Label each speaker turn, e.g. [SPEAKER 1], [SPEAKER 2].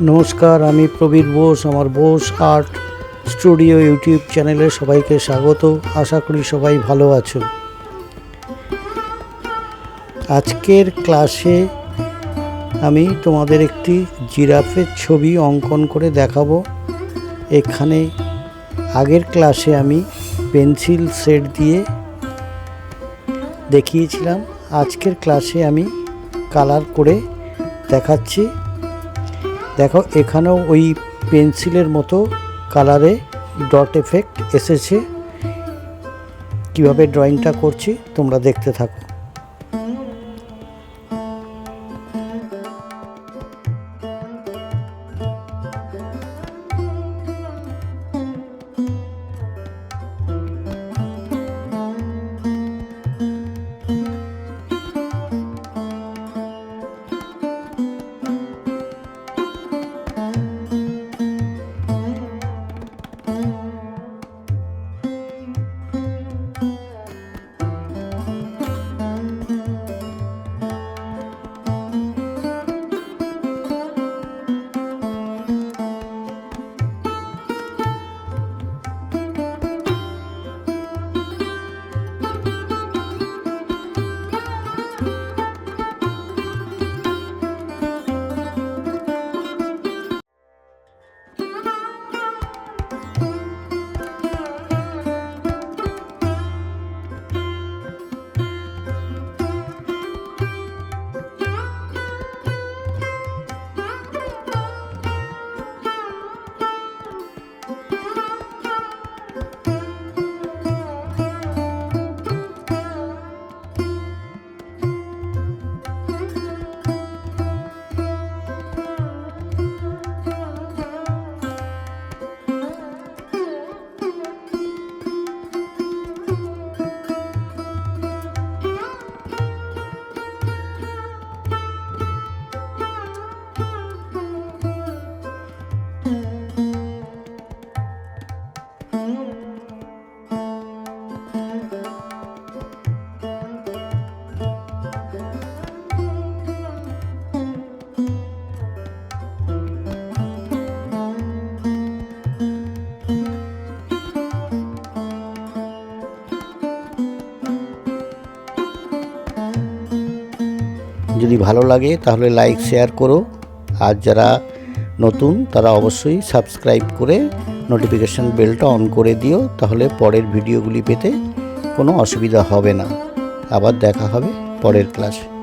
[SPEAKER 1] नमस्कार, आमी प्रबीर बोस। आमार बोस आर्ट स्टूडियो यूट्यूब चैनेले सबाइके स्वागत। आशा करी सबाई भालो आछो। आजकेर क्लासे आमी तोमादेर एकटी जिराफेर छवि अंकन करे देखाबो। एखाने आगेर क्लासे आमी पेंसिल सेट दिए देखिएछिलाम। आजकेर क्लासे आमी कालार करे देखाচ্ছি। देखो एखानेও ওই পেন্সিলের মতো কালারে ডট এফেক্ট এসেছে। কিভাবে ড্রয়িংটা করছি তোমরা দেখতে থাকো। যদি ভালো লাগে তাহলে লাইক শেয়ার করো। আর যারা নতুন তারা অবশ্যই সাবস্ক্রাইব করে নোটিফিকেশন বেলটা অন করে দিও, তাহলে পরের ভিডিওগুলি পেতে কোনো অসুবিধা হবে না। আবার দেখা হবে পরের ক্লাসে।